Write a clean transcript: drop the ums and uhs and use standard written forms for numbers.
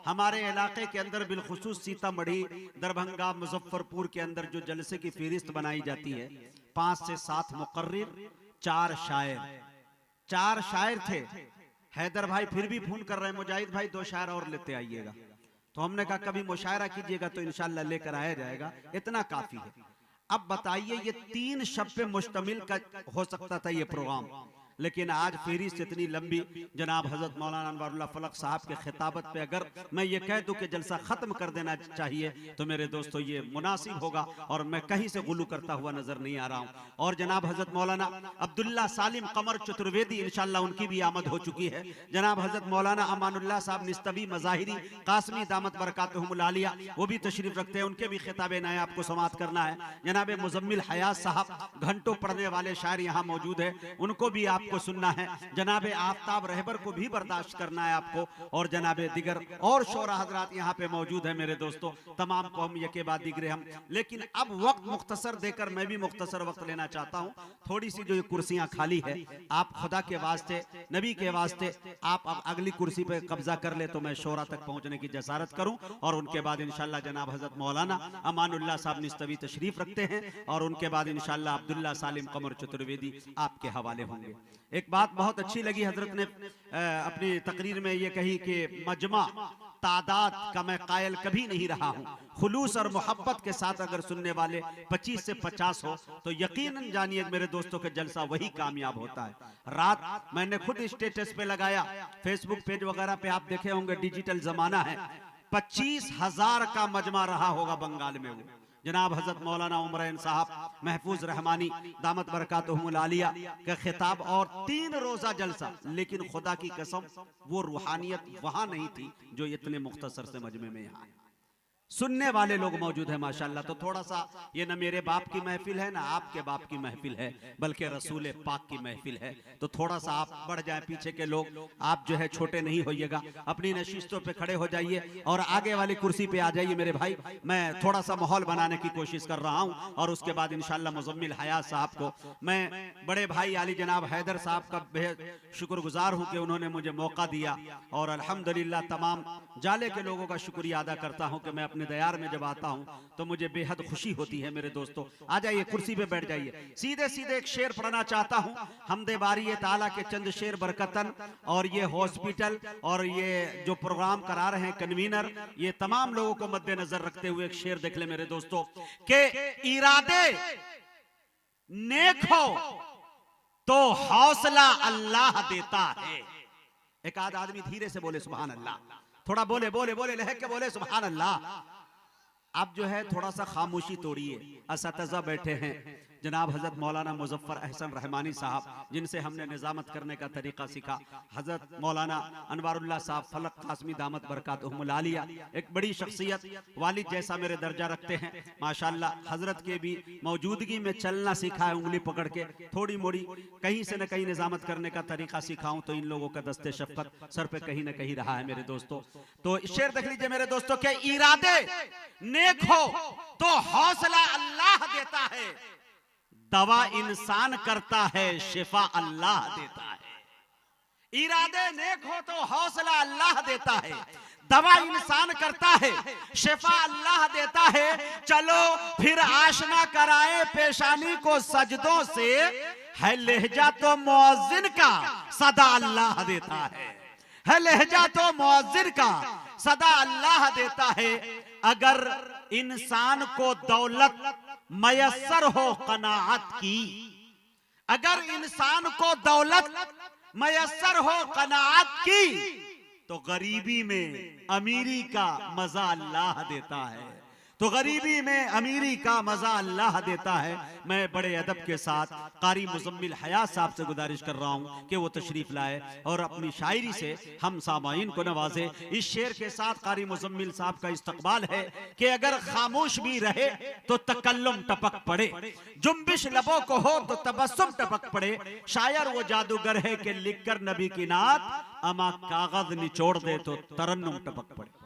हमारे इलाके के अंदर बिलखुसूस सीतामढ़ी, दरभंगा, मुजफ्फरपुर के अंदर जो जलसे की फहरिस्त बनाई जाती है, 5 से 7 मुकर्रिर, 4 शायर थे। हैदर भाई फिर भी फोन कर रहे हैं, मुजाहिद भाई 2 शायर और लेते आइएगा। तो हमने कहा कभी मुशायरा कीजिएगा तो इंशाल्लाह लेकर आया जाएगा, इतना काफी है। अब बताइए, ये 3 शब पे मुश्तमिल का हो सकता था ये प्रोग्राम, लेकिन आज फहरिस्त इतनी लंबी, जनाब हजरत मौलाना अनवारुल्लाह फलक साहब के खिताबत पे अगर मैं ये कह दूं कि जलसा खत्म कर देना चाहिए तो मेरे दोस्तों ये मुनासिब होगा, और मैं कहीं से गुलू करता हुआ नजर नहीं आ रहा हूं। और जनाब हजरत मौलाना अब्दुल्ला सालिम कमर चतुर्वेदी, इंशाअल्लाह उनकी भी आमद हो चुकी है। जनाब हजरत मौलाना अमानुल्लाह साहब निस्तवी मज़ाहिरी कासमी दामत बरकातहुमुल आलिया, वो भी तशरीफ रखते हैं, उनके भी खिताबे नए आपको समाअत करना है। जनाब मुजम्मिल हयात साहब घंटों पढ़ने वाले शायर यहाँ मौजूद है, उनको भी आप को सुनना है। जनाबे आफ्ताब रहबर को भी बर्दाश्त करना है आपको, और जनाबे दिगर और शोरा हजरात यहाँ पे मौजूद है मेरे दोस्तों। तमाम को हम यके बाद दिगरे हम, लेकिन अब वक्त मुख्तसर देकर मैं भी मुख्तसर वक्त लेना चाहता हूँ। थोड़ी सी जो ये कुर्सियां खाली है, आप खुदा के वास्ते, नबी के वास्ते, आप अब अगली कुर्सी पे कब्जा कर ले तो मैं शोरा तक पहुंचने की जसारत करूं, और उनके बाद इंशाल्लाह जनाब हजरत मौलाना अमानुल्लाह साहब निस्तवी तशरीफ रखते हैं, और उनके बाद इंशाल्लाह अब्दुल्ला सालिम कमर चतुर्वेदी आपके हवाले होंगे। एक बात बहुत अच्छी लगी, हजरत ने अपनी तकरीर में ये कही कि मजमा तादाद का मैं कायल कभी नहीं रहा हूँ, खुलूस और मोहब्बत के साथ अगर सुनने वाले 25 से 50 हो तो यकीनन जानिए मेरे दोस्तों के जलसा वही कामयाब होता है। रात मैंने खुद स्टेटस पे लगाया, फेसबुक पेज वगैरह पे आप देखे होंगे, डिजिटल जमाना है, 25,000 का मजमा रहा होगा बंगाल में। वो जनाब हजरत मौलाना उमरैन साहब महफूज रहमानी दामत बरकातहुमुल आलिया का खिताब, और 3 रोजा जलसा, लेकिन खुदा की कसम वो रूहानियत वहां नहीं थी जो इतने मुख्तसर से मजमे में यहाँ है। सुनने वाले लोग मौजूद हैं माशाल्लाह। तो थोड़ा सा ये ना मेरे बाप की महफिल है ना आपके बाप की महफिल है, बल्कि रसूल पाक की महफिल है। तो थोड़ा सा आप बढ़ जाए, पीछे के लोग आप जो है छोटे नहीं होइएगा, अपनी नशिस्तों पे खड़े हो जाइए और आगे वाली कुर्सी पे आ जाइए मेरे भाई। मैं थोड़ा सा माहौल बनाने की कोशिश कर रहा हूँ, और उसके बाद इंशाल्लाह मुजम्मिल हयात साहब को मैं बड़े भाई आली जनाब हैदर साहब का बेहद शुक्रगुजार हूँ कि उन्होंने मुझे मौका दिया, और अल्हम्दुलिल्लाह तमाम जाले के लोगों का शुक्रिया अदा करता हूँ कि मैं अपने दयार में जब आता हूँ तो मुझे बेहद खुशी होती है। मेरे दोस्तों आ जाइए, कुर्सी पे बैठ जाइए। सीधे सीधे एक शेर पढ़ना चाहता हूँ, हमदे बारी ताला के चंद शेर बरकतन, और ये हॉस्पिटल और ये जो प्रोग्राम करा रहे हैं कन्वीनर, ये तमाम लोगों को मद्देनजर रखते हुए एक शेर देख ले मेरे दोस्तों, के इरादे नेक हो तो हौसला अल्लाह देता है। एक आध आदमी धीरे से बोले सुभान अल्लाह, थोड़ा बोले बोले बोले लहक के बोले सुभान अल्लाह। आप जो है थोड़ा सा खामोशी तोड़िए। असतज़ा बैठे हैं, जनाब हजरत मौलाना मुजफ्फर अहसन रहमानी साहब, जिनसे हमने निजामत करने का तरीका सीखा, हजरत मौलाना अनवारुल्लाह साहब फलक कासमी दामत बरकातहुमुल आलिया, एक बड़ी शख्सियत, वालिद जैसा मेरे दर्जा रखते हैं माशाल्लाह। हजरत के भी मौजूदगी में चलना सीखा है, उंगली पकड़ के थोड़ी मोड़ी कहीं से न कहीं निजामत करने का तरीका सीखाऊं तो इन लोगों का दस्ते शफकत सर पे कहीं न कहीं रहा है मेरे दोस्तों। तो शेर देख लीजिए मेरे दोस्तों, के इरादे नेक हो तो हौसला अल्लाह देता है, दवा इंसान करता है, शिफा अल्लाह देता है। इरादे नेक हो तो हौसला अल्लाह देता है, दवा इंसान करता है, शिफा अल्लाह देता है। चलो फिर आशना कराए पेशानी को सजदों से, है लहजा तो मुअज्जिन का सदा अल्लाह देता है लहजा तो मुअज्जिन का सदा अल्लाह देता है। अगर इंसान को दौलत मयस्सर हो कनाअत की, अगर इंसान को दौलत मयस्सर हो कनाअत की, तो गरीबी में अमीरी का मजा अल्लाह देता है, तो गरीबी में अमीरी का मजा अल्लाह देता है। मैं बड़े अदब के साथ कारी मुजम्मिल हयात साहब से गुजारिश कर रहा हूं कि वो तशरीफ लाए और अपनी शायरी से हम सामाईन को नवाजे। इस शेर के साथ कारी मुजम्मिल साहब का इस्तकबाल है कि अगर खामोश भी रहे तो तकल्लुम टपक पड़े, जुम्बिश लबों को हो तो तबस्सुम टपक पड़े। शायर वो जादूगर है कि लिखकर नबी की नात अमा कागज निचोड़ दे तो तरन्नुम टपक पड़े।